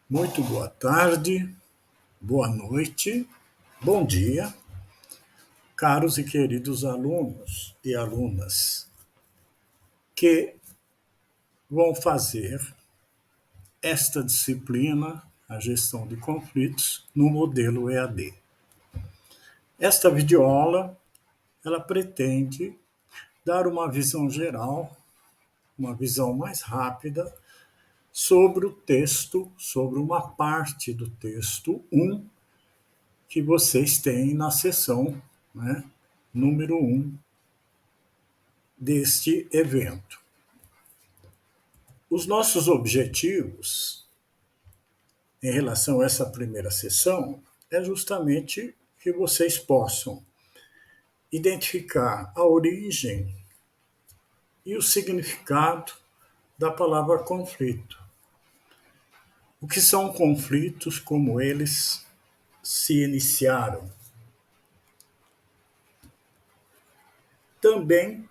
Muito boa tarde, boa noite, bom dia, caros e queridos alunos e alunas que vão fazer esta disciplina, a gestão de conflitos, no modelo EAD. Esta videoaula, ela pretende dar uma visão geral, uma visão mais rápida sobre o texto, sobre uma parte do texto 1 que vocês têm na seção, né, número 1 deste evento. Os nossos objetivos em relação a essa primeira sessão é justamente que vocês possam identificar a origem e o significado da palavra conflito. O que são conflitos, como eles se iniciaram. Também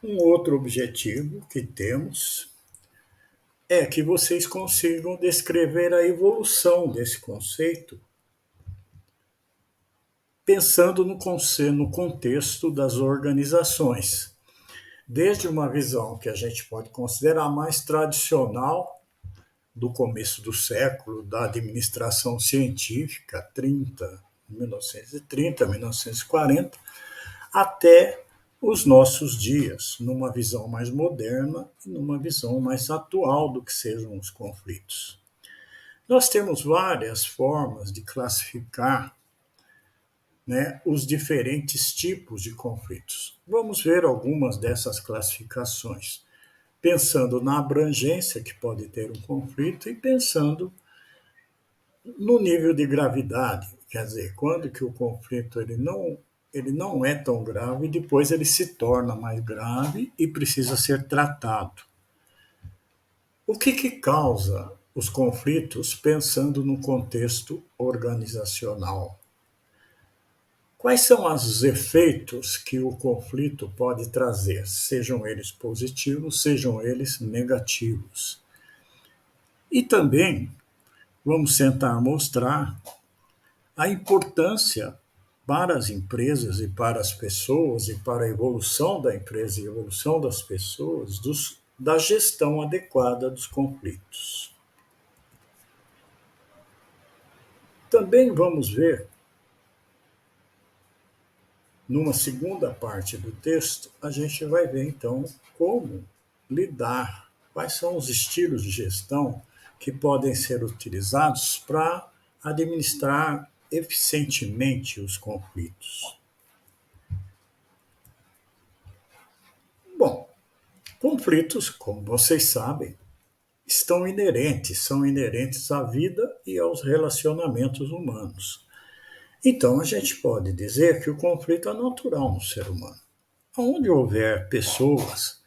um outro objetivo que temos é que vocês consigam descrever a evolução desse conceito, pensando no contexto das organizações, desde uma visão que a gente pode considerar mais tradicional, do começo do século, da administração científica, 1930, 1940, até os nossos dias, numa visão mais moderna e numa visão mais atual do que sejam os conflitos. Nós temos várias formas de classificar, né, os diferentes tipos de conflitos. Vamos ver algumas dessas classificações, pensando na abrangência que pode ter um conflito e pensando no nível de gravidade, quer dizer, quando que o conflito ele não é tão grave e depois ele se torna mais grave e precisa ser tratado. O que causa os conflitos pensando no contexto organizacional? Quais são os efeitos que o conflito pode trazer, sejam eles positivos, sejam eles negativos? E também vamos tentar mostrar a importância para as empresas e para as pessoas e para a evolução da empresa e a evolução das pessoas da gestão adequada dos conflitos. Também vamos ver, numa segunda parte do texto, a gente vai ver então como lidar, quais são os estilos de gestão que podem ser utilizados para administrar eficientemente os conflitos. Bom, conflitos, como vocês sabem, são inerentes à vida e aos relacionamentos humanos. Então, a gente pode dizer que o conflito é natural no ser humano. Onde houver pessoas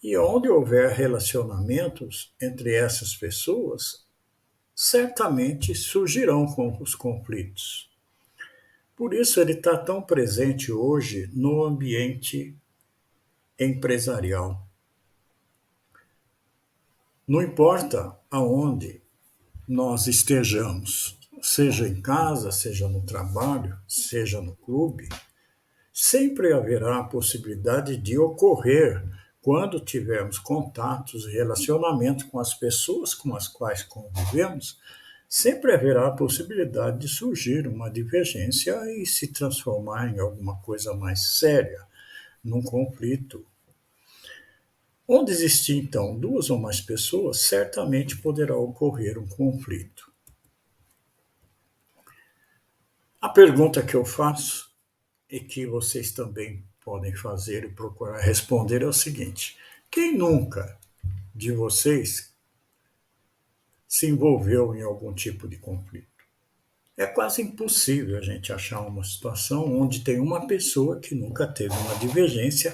e onde houver relacionamentos entre essas pessoas, certamente surgirão os conflitos. Por isso, ele está tão presente hoje no ambiente empresarial. Não importa aonde nós estejamos, seja em casa, seja no trabalho, seja no clube, sempre haverá a possibilidade de ocorrer, quando tivermos contatos e relacionamento com as pessoas com as quais convivemos, sempre haverá a possibilidade de surgir uma divergência e se transformar em alguma coisa mais séria, num conflito. Onde existir, então, duas ou mais pessoas, certamente poderá ocorrer um conflito. A pergunta que eu faço, e que vocês também podem fazer e procurar responder, é o seguinte: quem nunca de vocês se envolveu em algum tipo de conflito? É quase impossível a gente achar uma situação onde tem uma pessoa que nunca teve uma divergência,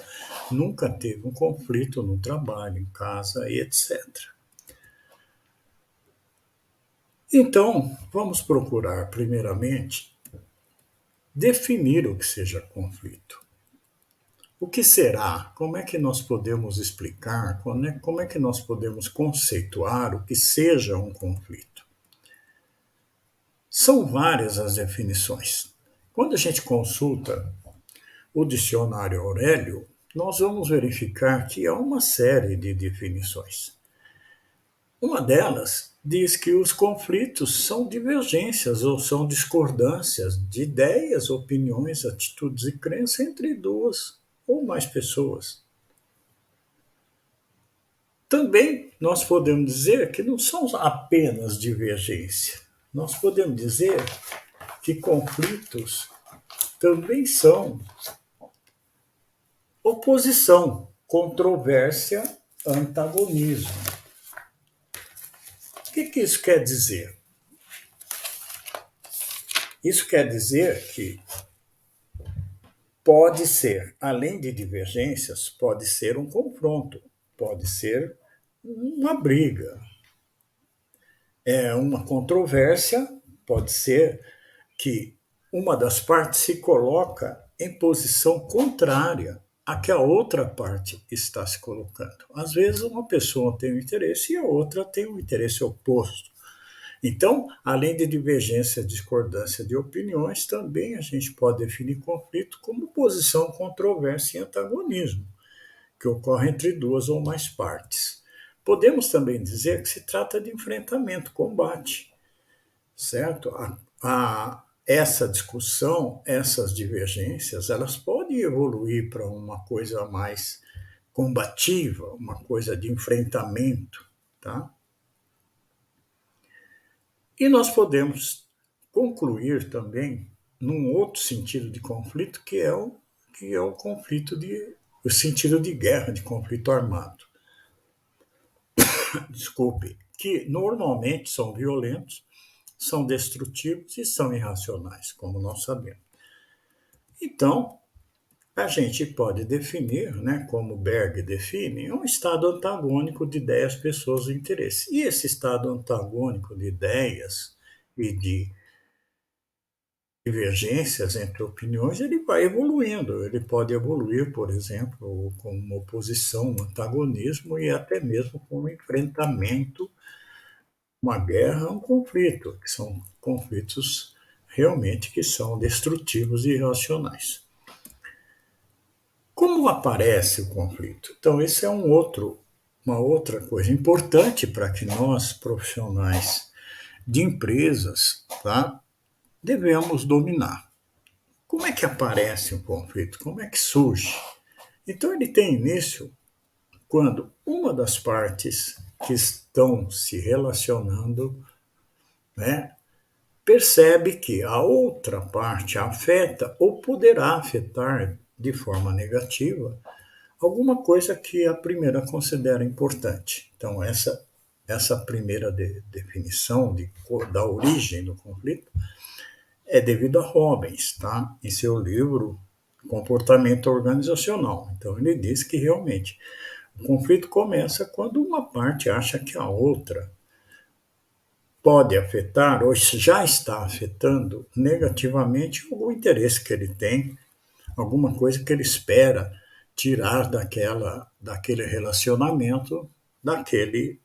nunca teve um conflito no trabalho, em casa e etc. Então, vamos procurar, primeiramente, definir o que seja conflito. O que será? Como é que nós podemos explicar? Como é que nós podemos conceituar o que seja um conflito? São várias as definições. Quando a gente consulta o dicionário Aurélio, nós vamos verificar que há uma série de definições. Uma delas diz que os conflitos são divergências ou são discordâncias de ideias, opiniões, atitudes e crenças entre duas ou mais pessoas. Também nós podemos dizer que não são apenas divergência. Nós podemos dizer que conflitos também são oposição, controvérsia, antagonismo. O que isso quer dizer? Isso quer dizer que pode ser, além de divergências, pode ser um confronto, pode ser uma briga, é uma controvérsia, pode ser que uma das partes se coloca em posição contrária à que a outra parte está se colocando. Às vezes uma pessoa tem um interesse e a outra tem um interesse oposto. Então, além de divergência, discordância de opiniões, também a gente pode definir conflito como posição, controvérsia e antagonismo, que ocorre entre duas ou mais partes. Podemos também dizer que se trata de enfrentamento, combate, certo? Essa discussão, essas divergências, elas podem evoluir para uma coisa mais combativa, uma coisa de enfrentamento, tá? E nós podemos concluir também num outro sentido de conflito, que é o conflito o sentido de guerra, de conflito armado. Desculpe, que normalmente são violentos, são destrutivos e são irracionais, como nós sabemos. Então, a gente pode definir, né, como Berg define, um estado antagônico de ideias, pessoas e interesses. E esse estado antagônico de ideias e de divergências entre opiniões, ele vai evoluindo. Ele pode evoluir, por exemplo, com uma oposição, um antagonismo e até mesmo com um enfrentamento, uma guerra, um conflito, que são conflitos realmente que são destrutivos e irracionais. Como aparece o conflito? Então, esse é uma outra coisa importante para que nós, profissionais de empresas, tá, devemos dominar. Como é que aparece o conflito? Como é que surge? Então, ele tem início quando uma das partes que estão se relacionando, né, percebe que a outra parte afeta ou poderá afetar de forma negativa alguma coisa que a primeira considera importante. Então, essa primeira definição da origem do conflito é devido a Robbins, tá? Em seu livro Comportamento Organizacional. Então, ele diz que realmente o conflito começa quando uma parte acha que a outra pode afetar ou já está afetando negativamente o interesse que ele tem, alguma coisa que ele espera tirar daquele relacionamento, daquela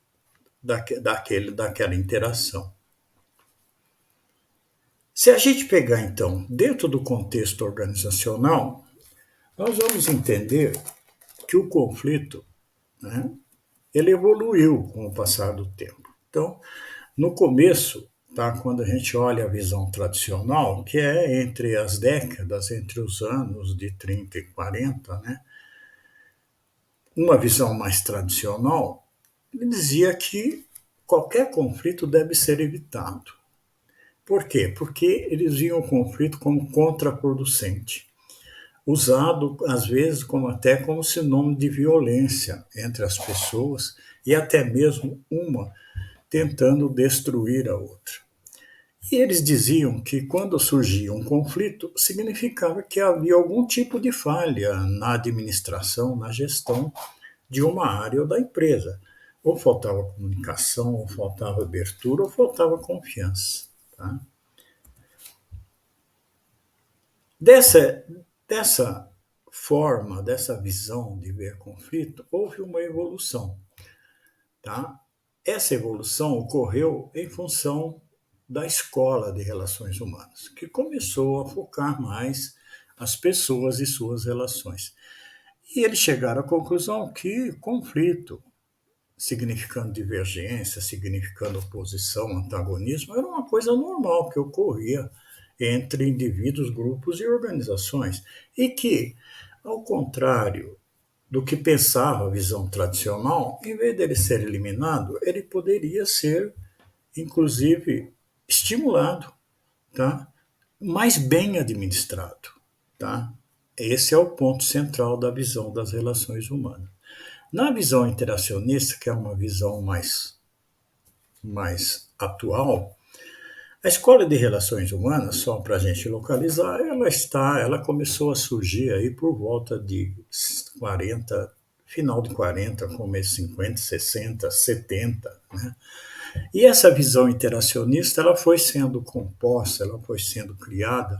interação. Se a gente pegar, então, dentro do contexto organizacional, nós vamos entender que o conflito, né, ele evoluiu com o passar do tempo. Então, no começo, tá, quando a gente olha a visão tradicional, que é entre as décadas, entre os anos de 30 e 40, né, uma visão mais tradicional, ele dizia que qualquer conflito deve ser evitado. Por quê? Porque eles viam o conflito como contraproducente, usado às vezes até como sinônimo de violência entre as pessoas e até mesmo uma tentando destruir a outra. E eles diziam que quando surgia um conflito, significava que havia algum tipo de falha na administração, na gestão de uma área ou da empresa. Ou faltava comunicação, ou faltava abertura, ou faltava confiança. Tá? Dessa forma, dessa visão de ver conflito, houve uma evolução, tá? Essa evolução ocorreu em função da escola de relações humanas, que começou a focar mais as pessoas e suas relações. E eles chegaram à conclusão que conflito, significando divergência, significando oposição, antagonismo, era uma coisa normal que ocorria entre indivíduos, grupos e organizações. E que, ao contrário do que pensava a visão tradicional, em vez dele ser eliminado, ele poderia ser, inclusive, estimulado, tá? Mais bem administrado. Tá? Esse é o ponto central da visão das relações humanas. Na visão interacionista, que é uma visão mais atual, a escola de relações humanas, só para a gente localizar, ela começou a surgir aí por volta de 40, final de 40, começo de 50, 60, 70, né? E essa visão interacionista, ela foi sendo composta, ela foi sendo criada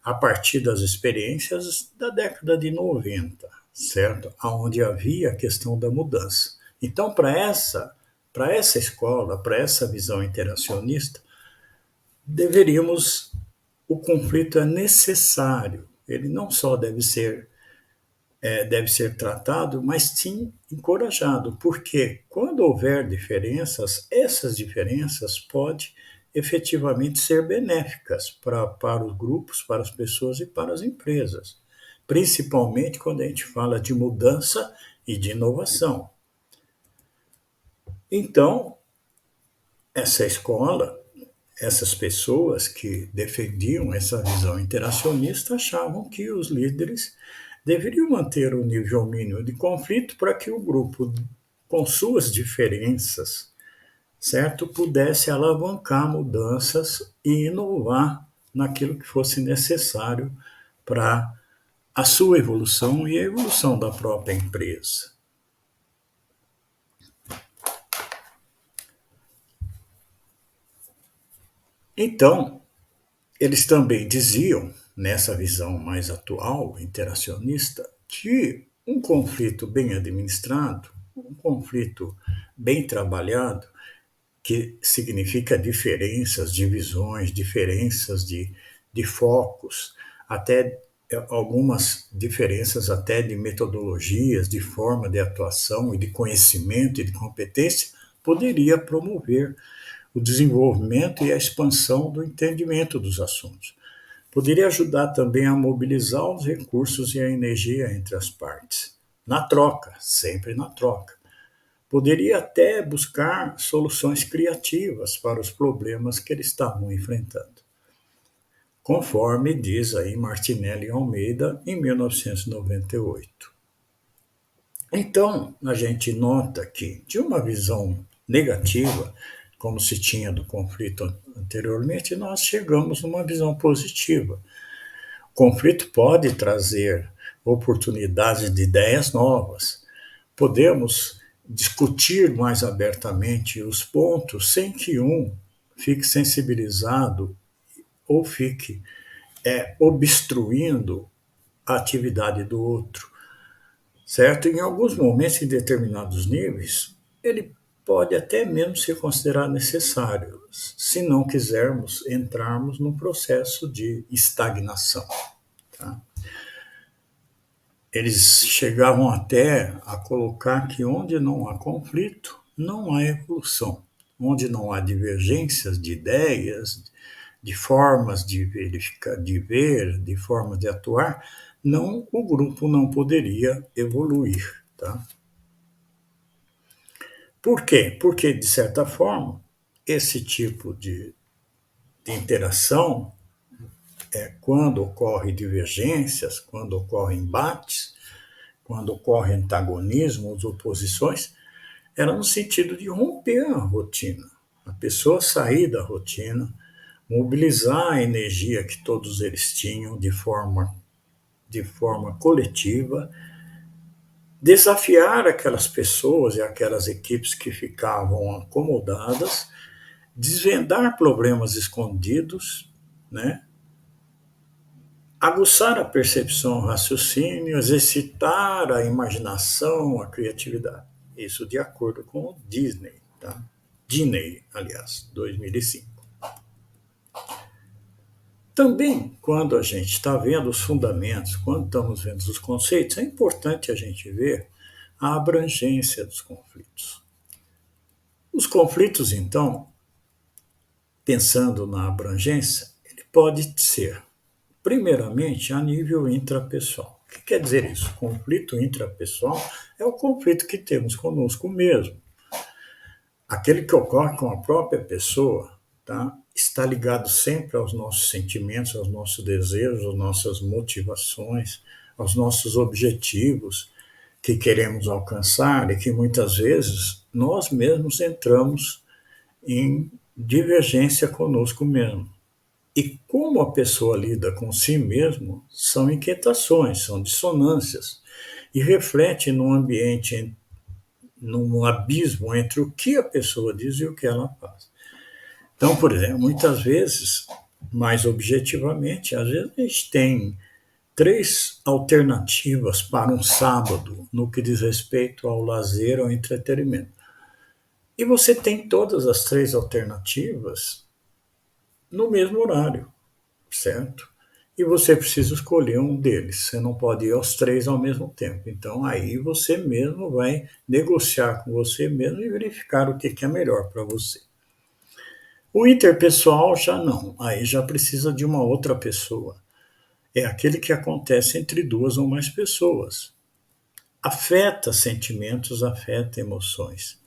a partir das experiências da década de 90, certo? Onde havia a questão da mudança. Então, para essa escola, para essa visão interacionista, deveríamos, o conflito é necessário, ele não só deve ser tratado, mas sim encorajado, porque quando houver diferenças, essas diferenças podem efetivamente ser benéficas para os grupos, para as pessoas e para as empresas, principalmente quando a gente fala de mudança e de inovação. Então, essa escola, essas pessoas que defendiam essa visão interacionista achavam que os líderes deveriam manter o nível mínimo de conflito para que o grupo, com suas diferenças, certo, pudesse alavancar mudanças e inovar naquilo que fosse necessário para a sua evolução e a evolução da própria empresa. Então, eles também diziam, nessa visão mais atual, interacionista, que um conflito bem administrado, um conflito bem trabalhado, que significa diferenças, divisões, diferenças de focos, até algumas diferenças até de metodologias, de forma de atuação e de conhecimento e de competência, poderia promover o desenvolvimento e a expansão do entendimento dos assuntos. Poderia ajudar também a mobilizar os recursos e a energia entre as partes, na troca, sempre na troca. Poderia até buscar soluções criativas para os problemas que eles estavam enfrentando, conforme diz aí Martinelli Almeida em 1998. Então, a gente nota que, de uma visão negativa, como se tinha do conflito anteriormente, nós chegamos numa visão positiva. O conflito pode trazer oportunidades de ideias novas. Podemos discutir mais abertamente os pontos sem que um fique sensibilizado ou fique obstruindo a atividade do outro, certo? Em alguns momentos, em determinados níveis, ele pode até mesmo ser considerado necessário, se não quisermos entrarmos num processo de estagnação. Tá? Eles chegavam até a colocar que onde não há conflito, não há evolução. Onde não há divergências de ideias, de formas de verificar, de ver, de formas de atuar, não, o grupo não poderia evoluir. Tá? Por quê? Porque, de certa forma, esse tipo de interação, quando ocorrem divergências, quando ocorrem embates, quando ocorrem antagonismos, oposições, era no sentido de romper a rotina. A pessoa sair da rotina, mobilizar a energia que todos eles tinham de forma coletiva, desafiar aquelas pessoas e aquelas equipes que ficavam acomodadas, desvendar problemas escondidos, né? Aguçar a percepção, o raciocínio, exercitar a imaginação, a criatividade. Isso de acordo com o Disney, tá? Disney, aliás, 2005. Também, quando a gente está vendo os fundamentos, quando estamos vendo os conceitos, é importante a gente ver a abrangência dos conflitos. Os conflitos, então, pensando na abrangência, ele pode ser, primeiramente, a nível intrapessoal. O que quer dizer isso? Conflito intrapessoal é o conflito que temos conosco mesmo. Aquele que ocorre com a própria pessoa, tá? Está ligado sempre aos nossos sentimentos, aos nossos desejos, às nossas motivações, aos nossos objetivos que queremos alcançar e que muitas vezes nós mesmos entramos em divergência conosco mesmo. E como a pessoa lida com si mesmo, são inquietações, são dissonâncias, e reflete num ambiente, num abismo entre o que a pessoa diz e o que ela faz. Então, por exemplo, muitas vezes, mais objetivamente, às vezes a gente tem 3 alternativas para um sábado no que diz respeito ao lazer, ao entretenimento. E você tem todas as 3 alternativas no mesmo horário, certo? E você precisa escolher um deles. Você não pode ir aos 3 ao mesmo tempo. Então, aí você mesmo vai negociar com você mesmo e verificar o que é melhor para você. O interpessoal já não. Aí já precisa de uma outra pessoa. É aquele que acontece entre 2 ou mais pessoas. Afeta sentimentos, afeta emoções.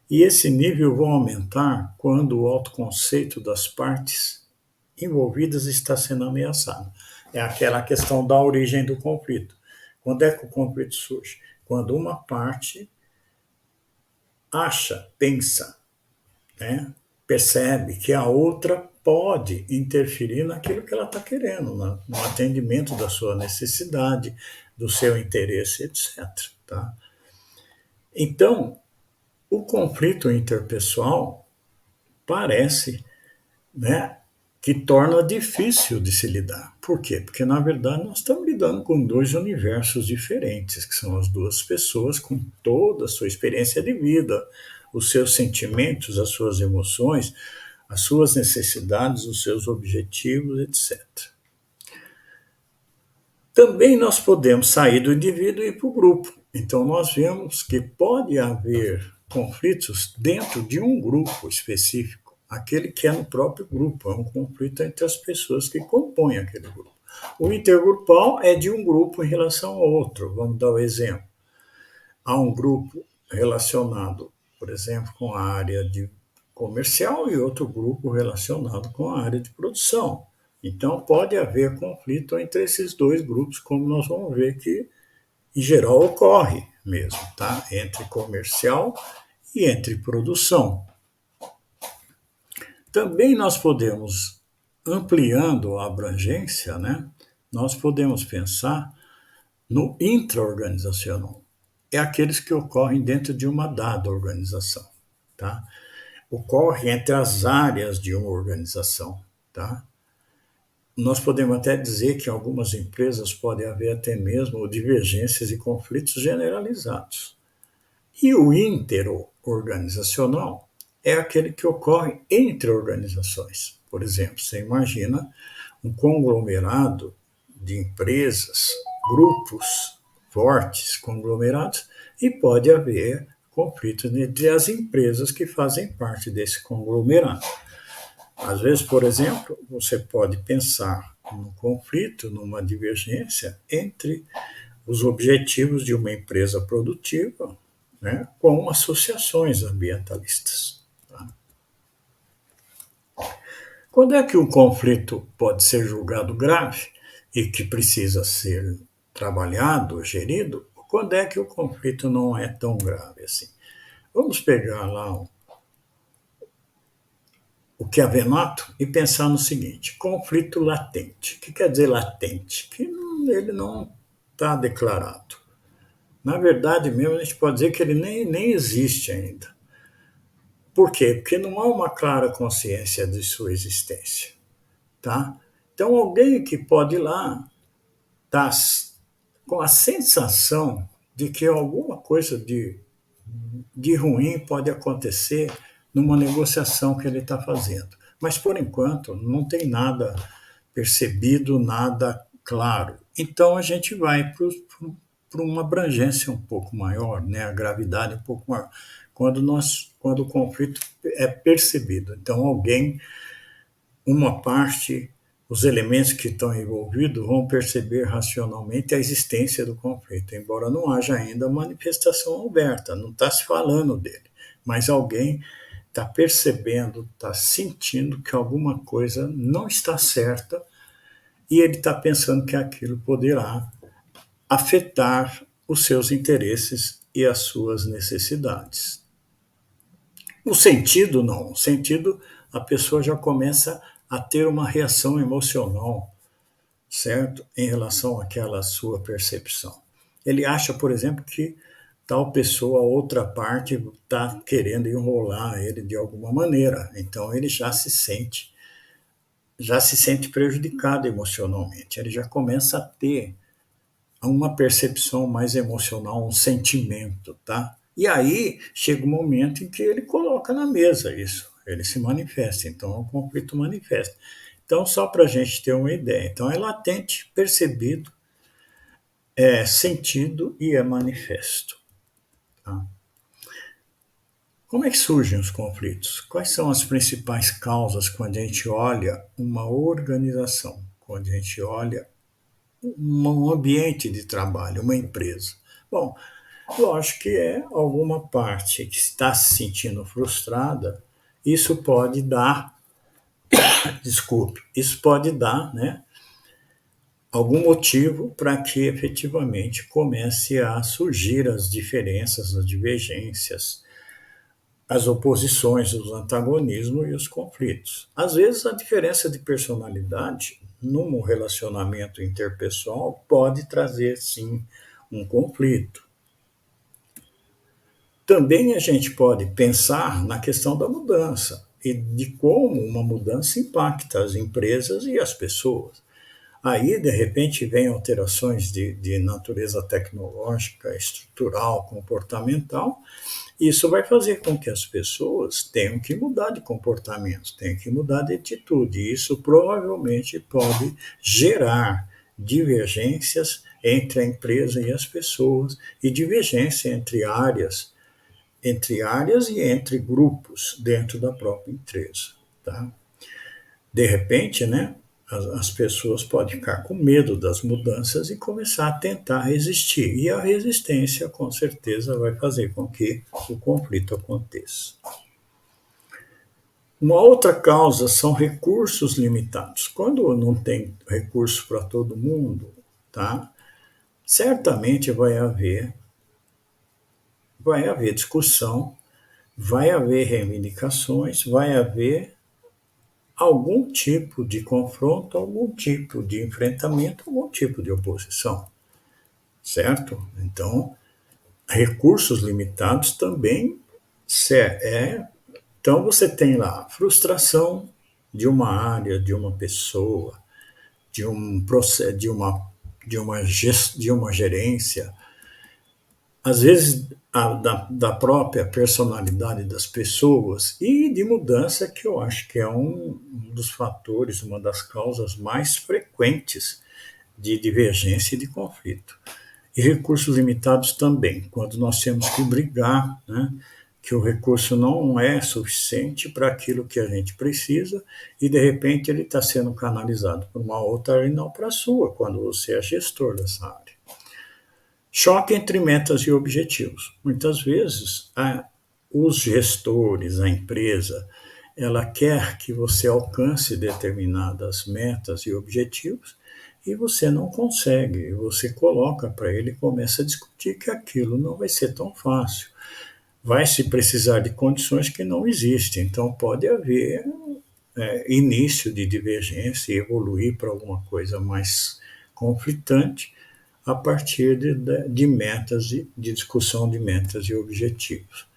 E esse nível vai aumentar quando o autoconceito das partes envolvidas está sendo ameaçado. É aquela questão da origem do conflito. Quando é que o conflito surge? Quando uma parte acha, pensa, né, percebe que a outra pode interferir naquilo que ela está querendo, no atendimento da sua necessidade, do seu interesse, etc. Tá? Então, o conflito interpessoal parece, né, que torna difícil de se lidar. Por quê? Porque, na verdade, nós estamos lidando com 2 universos diferentes, que são as 2 pessoas com toda a sua experiência de vida, os seus sentimentos, as suas emoções, as suas necessidades, os seus objetivos, etc. Também nós podemos sair do indivíduo e ir para o grupo. Então, nós vemos que pode haver conflitos dentro de um grupo específico, aquele que é no próprio grupo, é um conflito entre as pessoas que compõem aquele grupo. O intergrupal é de um grupo em relação ao outro. Vamos dar o um exemplo. Há um grupo relacionado, por exemplo, com a área de comercial e outro grupo relacionado com a área de produção. Então, pode haver conflito entre esses 2 grupos, como nós vamos ver que, em geral, ocorre mesmo, tá? Entre comercial e entre produção. Também nós podemos, ampliando a abrangência, né? Nós podemos pensar no intraorganizacional. É aqueles que ocorrem dentro de uma dada organização, tá? Ocorre entre as áreas de uma organização, tá? Nós podemos até dizer que em algumas empresas pode haver até mesmo divergências e conflitos generalizados. E o interorganizacional é aquele que ocorre entre organizações. Por exemplo, você imagina um conglomerado de empresas, grupos fortes, conglomerados, e pode haver conflitos entre as empresas que fazem parte desse conglomerado. Às vezes, por exemplo, você pode pensar num conflito, numa divergência entre os objetivos de uma empresa produtiva, né, com associações ambientalistas. Tá? Quando é que o conflito pode ser julgado grave e que precisa ser trabalhado, gerido? Quando é que o conflito não é tão grave assim? Vamos pegar lá o Chiavenato e pensar no seguinte: conflito latente. O que quer dizer latente? Que ele não está declarado. Na verdade mesmo, a gente pode dizer que ele nem existe ainda. Por quê? Porque não há uma clara consciência de sua existência. Tá? Então, alguém que pode ir lá está com a sensação de que alguma coisa de ruim pode acontecer numa negociação que ele está fazendo. Mas, por enquanto, não tem nada percebido, nada claro. Então, a gente vai para uma abrangência um pouco maior, né? A gravidade um pouco maior, quando o conflito é percebido. Então, uma parte, os elementos que estão envolvidos vão perceber racionalmente a existência do conflito, embora não haja ainda manifestação aberta, não está se falando dele, mas alguém está percebendo, está sentindo que alguma coisa não está certa e ele está pensando que aquilo poderá afetar os seus interesses e as suas necessidades. O sentido, não. O sentido, a pessoa já começa a ter uma reação emocional, certo? Em relação àquela sua percepção. Ele acha, por exemplo, que tal pessoa, outra parte, está querendo enrolar ele de alguma maneira. Então ele já se sente prejudicado emocionalmente. Ele já começa a ter uma percepção mais emocional, um sentimento, tá? E aí chega um momento em que ele coloca na mesa isso, ele se manifesta, então o conflito manifesta. Então, só para a gente ter uma ideia, então é latente, percebido, é sentido e é manifesto. Tá? Como é que surgem os conflitos? Quais são as principais causas quando a gente olha uma organização, quando a gente olha um ambiente de trabalho, uma empresa? Bom, lógico que é alguma parte que está se sentindo frustrada, isso pode dar, desculpe, isso pode dar, né, algum motivo para que efetivamente comece a surgir as diferenças, as divergências, as oposições, os antagonismos e os conflitos. Às vezes, a diferença de personalidade num relacionamento interpessoal pode trazer, sim, um conflito. Também a gente pode pensar na questão da mudança e de como uma mudança impacta as empresas e as pessoas. Aí, de repente, vem alterações de natureza tecnológica, estrutural, comportamental. Isso vai fazer com que as pessoas tenham que mudar de comportamento, tenham que mudar de atitude. E isso provavelmente pode gerar divergências entre a empresa e as pessoas e divergência entre áreas e entre grupos dentro da própria empresa. Tá? De repente, né, as pessoas podem ficar com medo das mudanças e começar a tentar resistir. E a resistência, com certeza, vai fazer com que o conflito aconteça. Uma outra causa são recursos limitados. Quando não tem recurso para todo mundo, tá, certamente vai haver discussão, vai haver reivindicações, vai haver algum tipo de confronto, algum tipo de enfrentamento, algum tipo de oposição, certo? Então, recursos limitados também então você tem lá a frustração de uma área, de uma pessoa, de um processo, de uma gerência, às vezes da própria personalidade das pessoas e de mudança, que eu acho que é um dos fatores, uma das causas mais frequentes de divergência e de conflito. E recursos limitados também, quando nós temos que brigar, né, que o recurso não é suficiente para aquilo que a gente precisa e, de repente, ele está sendo canalizado por uma outra área e não para a sua, quando você é gestor dessa área. Choque entre metas e objetivos. Muitas vezes, os gestores, a empresa, ela quer que você alcance determinadas metas e objetivos e você não consegue. Você coloca para ele e começa a discutir que aquilo não vai ser tão fácil. Vai se precisar de condições que não existem. Então, pode haver início de divergência e evoluir para alguma coisa mais conflitante a partir de metas, de discussão de metas e objetivos.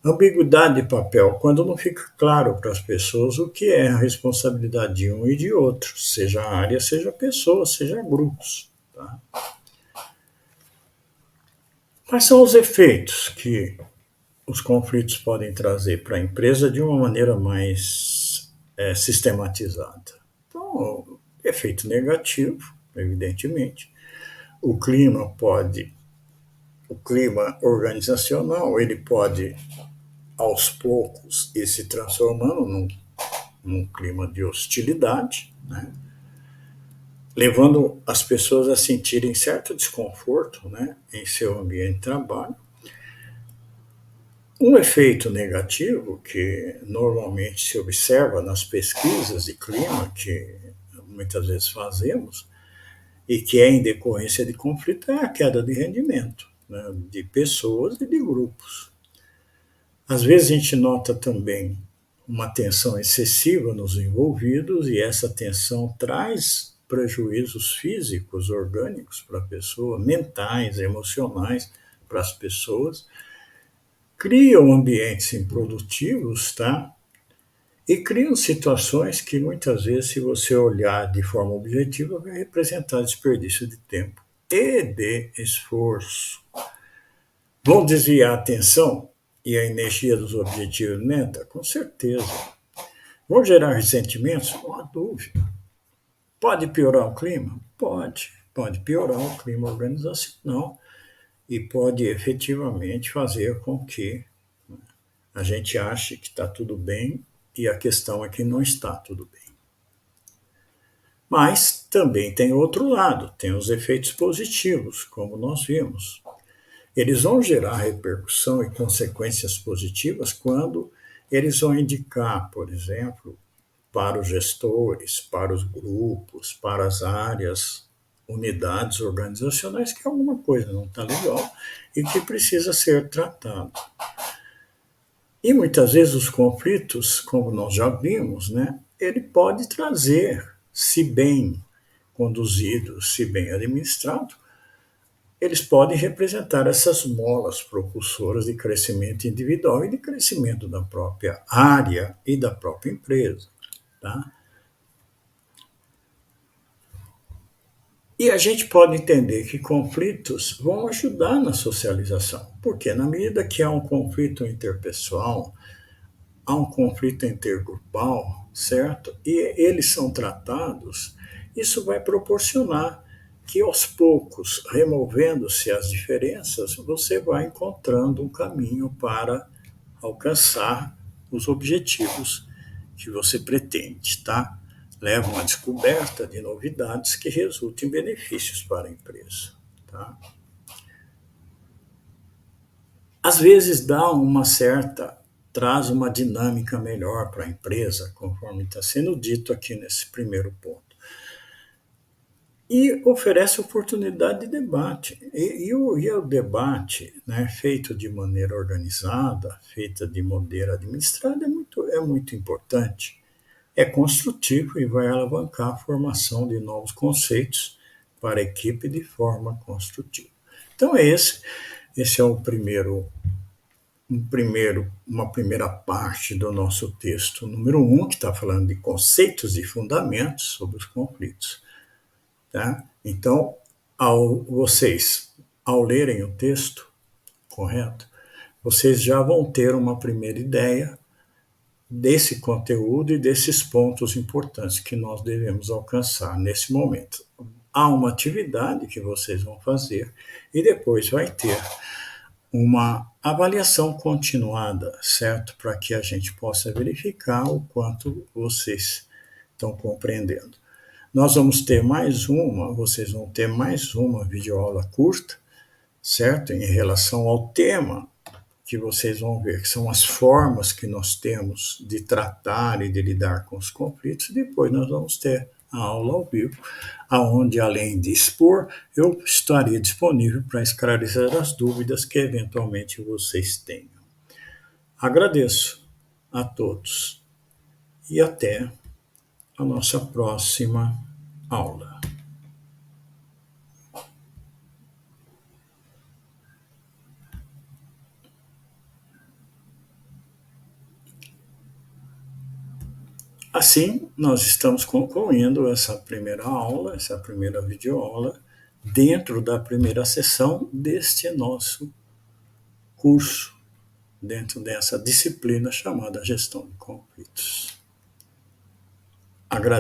Ambiguidade de papel, quando não fica claro para as pessoas o que é a responsabilidade de um e de outro, seja área, seja pessoa, seja grupos. Tá? Quais são os efeitos que os conflitos podem trazer para a empresa de uma maneira mais sistematizada? Então, efeito negativo, evidentemente. O clima pode, o clima organizacional, ele pode, aos poucos, ir se transformando num clima de hostilidade, né? Levando as pessoas a sentirem certo desconforto, né, em seu ambiente de trabalho. Um efeito negativo que normalmente se observa nas pesquisas de clima que muitas vezes fazemos e que é em decorrência de conflito é a queda de rendimento, né, de pessoas e de grupos. Às vezes a gente nota também uma tensão excessiva nos envolvidos e essa tensão traz prejuízos físicos, orgânicos para a pessoa, mentais, emocionais para as pessoas, criam ambientes improdutivos, tá? E criam situações que muitas vezes, se você olhar de forma objetiva, vai representar desperdício de tempo e de esforço. Vão desviar a atenção e a energia dos objetivos de meta? Com certeza. Vão gerar ressentimentos? Não há dúvida. Pode piorar o clima? Pode. Pode piorar o clima organizacional e pode efetivamente fazer com que a gente ache que está tudo bem e a questão é que não está tudo bem. Mas também tem outro lado, tem os efeitos positivos, como nós vimos. Eles vão gerar repercussão e consequências positivas quando eles vão indicar, por exemplo, para os gestores, para os grupos, para as áreas, unidades organizacionais, que alguma coisa não está legal e que precisa ser tratado. E muitas vezes os conflitos, como nós já vimos, né, ele pode trazer, se bem conduzido, se bem administrado, eles podem representar essas molas propulsoras de crescimento individual e de crescimento da própria área e da própria empresa. Tá? E a gente pode entender que conflitos vão ajudar na socialização, porque na medida que há um conflito interpessoal, há um conflito intergrupal, certo? E eles são tratados, isso vai proporcionar que aos poucos, removendo-se as diferenças, você vai encontrando um caminho para alcançar os objetivos que você pretende, tá? Levam à descoberta de novidades que resultem em benefícios para a empresa, tá? Às vezes dá uma certa, traz uma dinâmica melhor para a empresa, conforme está sendo dito aqui nesse primeiro ponto. E oferece oportunidade de debate. E o debate, né, feito de maneira organizada, feita de maneira administrada, é muito importante. É construtivo e vai alavancar a formação de novos conceitos para a equipe de forma construtiva. Então, esse é uma primeira parte do nosso texto número 1, que está falando de conceitos e fundamentos sobre os conflitos. Tá? Então, ao lerem o texto, correto, vocês já vão ter uma primeira ideia desse conteúdo e desses pontos importantes que nós devemos alcançar nesse momento. Há uma atividade que vocês vão fazer e depois vai ter uma avaliação continuada, certo? Para que a gente possa verificar o quanto vocês estão compreendendo. Nós vamos ter vocês vão ter mais uma videoaula curta, certo? Em relação ao tema que vocês vão ver, que são as formas que nós temos de tratar e de lidar com os conflitos. Depois nós vamos ter a aula ao vivo, aonde além de expor, eu estaria disponível para esclarecer as dúvidas que eventualmente vocês tenham. Agradeço a todos e até a nossa próxima aula. Assim, nós estamos concluindo essa primeira aula, essa primeira videoaula dentro da primeira sessão deste nosso curso, dentro dessa disciplina chamada gestão de conflitos. Agradeço.